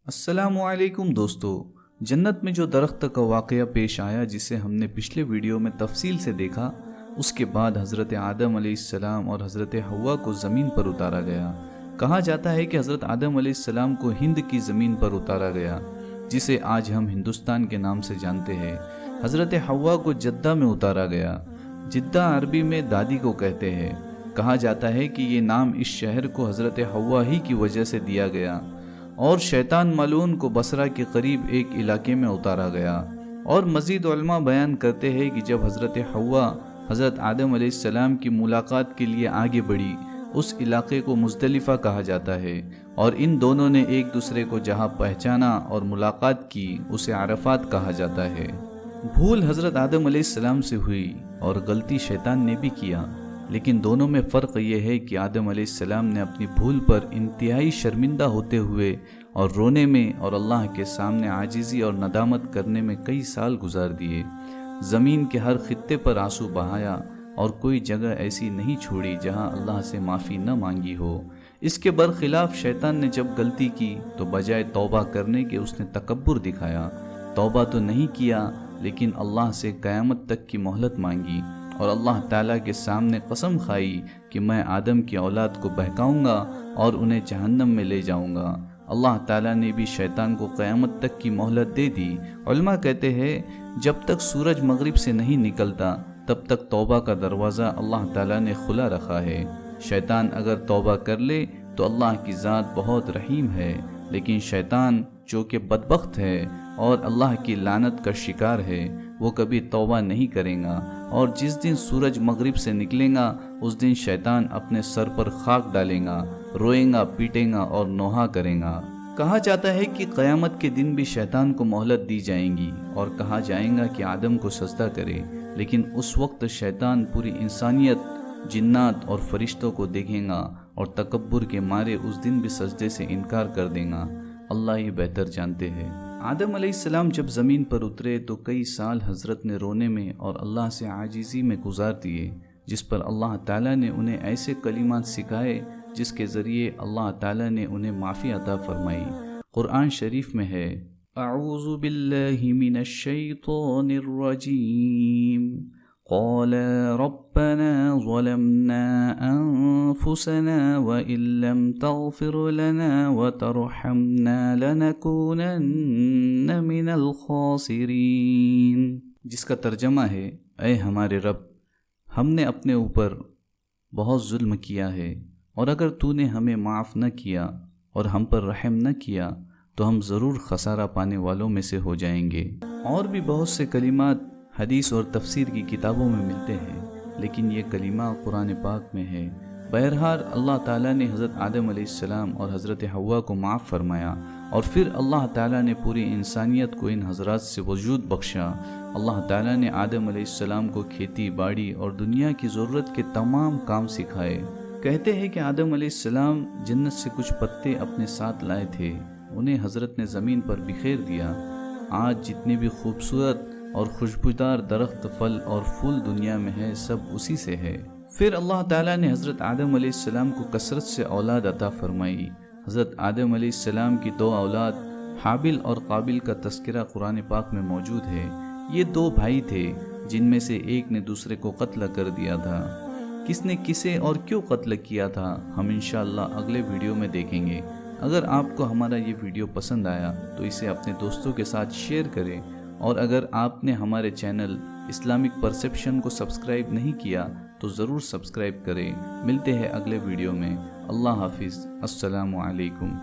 السلام علیکم دوستو، جنت میں جو درخت کا واقعہ پیش آیا جسے ہم نے پچھلے ویڈیو میں تفصیل سے دیکھا، اس کے بعد حضرت آدم علیہ السلام اور حضرت حوا کو زمین پر اتارا گیا۔ کہا جاتا ہے کہ حضرت آدم علیہ السلام کو ہند کی زمین پر اتارا گیا، جسے آج ہم ہندوستان کے نام سے جانتے ہیں۔ حضرت حوا کو جدہ میں اتارا گیا۔ جدہ عربی میں دادی کو کہتے ہیں۔ کہا جاتا ہے کہ یہ نام اس شہر کو حضرت حوا ہی کی وجہ سے دیا گیا، اور شیطان ملعون کو بصرہ کے قریب ایک علاقے میں اتارا گیا۔ اور مزید علماء بیان کرتے ہیں کہ جب حضرت حوا حضرت آدم علیہ السلام کی ملاقات کے لیے آگے بڑھی، اس علاقے کو مزدلفہ کہا جاتا ہے، اور ان دونوں نے ایک دوسرے کو جہاں پہچانا اور ملاقات کی اسے عرفات کہا جاتا ہے۔ بھول حضرت آدم علیہ السلام سے ہوئی اور غلطی شیطان نے بھی کیا، لیکن دونوں میں فرق یہ ہے کہ آدم علیہ السلام نے اپنی بھول پر انتہائی شرمندہ ہوتے ہوئے اور رونے میں اور اللہ کے سامنے عاجزی اور ندامت کرنے میں کئی سال گزار دیے۔ زمین کے ہر خطے پر آنسو بہایا اور کوئی جگہ ایسی نہیں چھوڑی جہاں اللہ سے معافی نہ مانگی ہو۔ اس کے برخلاف شیطان نے جب غلطی کی تو بجائے توبہ کرنے کے اس نے تکبر دکھایا۔ توبہ تو نہیں کیا، لیکن اللہ سے قیامت تک کی مہلت مانگی اور اللہ تعالیٰ کے سامنے قسم کھائی کہ میں آدم کی اولاد کو بہکاؤں گا اور انہیں جہنم میں لے جاؤں گا۔ اللہ تعالیٰ نے بھی شیطان کو قیامت تک کی مہلت دے دی۔ علماء کہتے ہیں جب تک سورج مغرب سے نہیں نکلتا تب تک توبہ کا دروازہ اللہ تعالیٰ نے کھلا رکھا ہے۔ شیطان اگر توبہ کر لے تو اللہ کی ذات بہت رحیم ہے، لیکن شیطان جو کہ بدبخت ہے اور اللہ کی لعنت کا شکار ہے، وہ کبھی توبہ نہیں کرے گا، اور جس دن سورج مغرب سے نکلے گا اس دن شیطان اپنے سر پر خاک ڈالے گا، روئے گا، پیٹے گا اور نوحہ کرے گا۔ کہا جاتا ہے کہ قیامت کے دن بھی شیطان کو مہلت دی جائیں گی اور کہا جائے گا کہ آدم کو سجدہ کرے، لیکن اس وقت شیطان پوری انسانیت، جنات اور فرشتوں کو دیکھے گا اور تکبر کے مارے اس دن بھی سجدے سے انکار کر دے گا۔ اللہ ہی بہتر جانتے ہیں۔ آدم علیہ السلام جب زمین پر اترے تو کئی سال حضرت نے رونے میں اور اللہ سے عاجزی میں گزار دیے، جس پر اللہ تعالیٰ نے انہیں ایسے کلمات سکھائے جس کے ذریعے اللہ تعالیٰ نے انہیں معافی عطا فرمائی۔ قرآن شریف میں ہے، اعوذ باللہ من الشیطان الرجیم، قال ربنا ظلمنا انفسنا وان لم تغفر لنا وترحمنا لنكونن من الخاسرین، جس کا ترجمہ ہے، اے ہمارے رب، ہم نے اپنے اوپر بہت ظلم کیا ہے، اور اگر تو نے ہمیں معاف نہ کیا اور ہم پر رحم نہ کیا تو ہم ضرور خسارہ پانے والوں میں سے ہو جائیں گے۔ اور بھی بہت سے کلمات حدیث اور تفسیر کی کتابوں میں ملتے ہیں، لیکن یہ کلمہ قرآن پاک میں ہے۔ بہرحال اللہ تعالیٰ نے حضرت آدم علیہ السلام اور حضرت حوا کو معاف فرمایا، اور پھر اللہ تعالیٰ نے پوری انسانیت کو ان حضرات سے وجود بخشا۔ اللہ تعالیٰ نے آدم علیہ السلام کو کھیتی باڑی اور دنیا کی ضرورت کے تمام کام سکھائے۔ کہتے ہیں کہ آدم علیہ السلام جنت سے کچھ پتے اپنے ساتھ لائے تھے، انہیں حضرت نے زمین پر بکھیر دیا۔ آج جتنے بھی خوبصورت اور خوشبودار درخت، پھل اور پھول دنیا میں ہے، سب اسی سے ہے۔ پھر اللہ تعالیٰ نے حضرت آدم علیہ السلام کو کثرت سے اولاد عطا فرمائی۔ حضرت آدم علیہ السلام کی دو اولاد حابل اور قابل کا تذکرہ قرآن پاک میں موجود ہے۔ یہ دو بھائی تھے جن میں سے ایک نے دوسرے کو قتل کر دیا تھا۔ کس نے کسے اور کیوں قتل کیا تھا، ہم انشاءاللہ اگلے ویڈیو میں دیکھیں گے۔ اگر آپ کو ہمارا یہ ویڈیو پسند آیا تو اسے اپنے دوستوں کے ساتھ شیئر کریں، اور اگر آپ نے ہمارے چینل اسلامک پرسپشن کو سبسکرائب نہیں کیا تو ضرور سبسکرائب کریں۔ ملتے ہیں اگلے ویڈیو میں۔ اللہ حافظ۔ السلام علیکم۔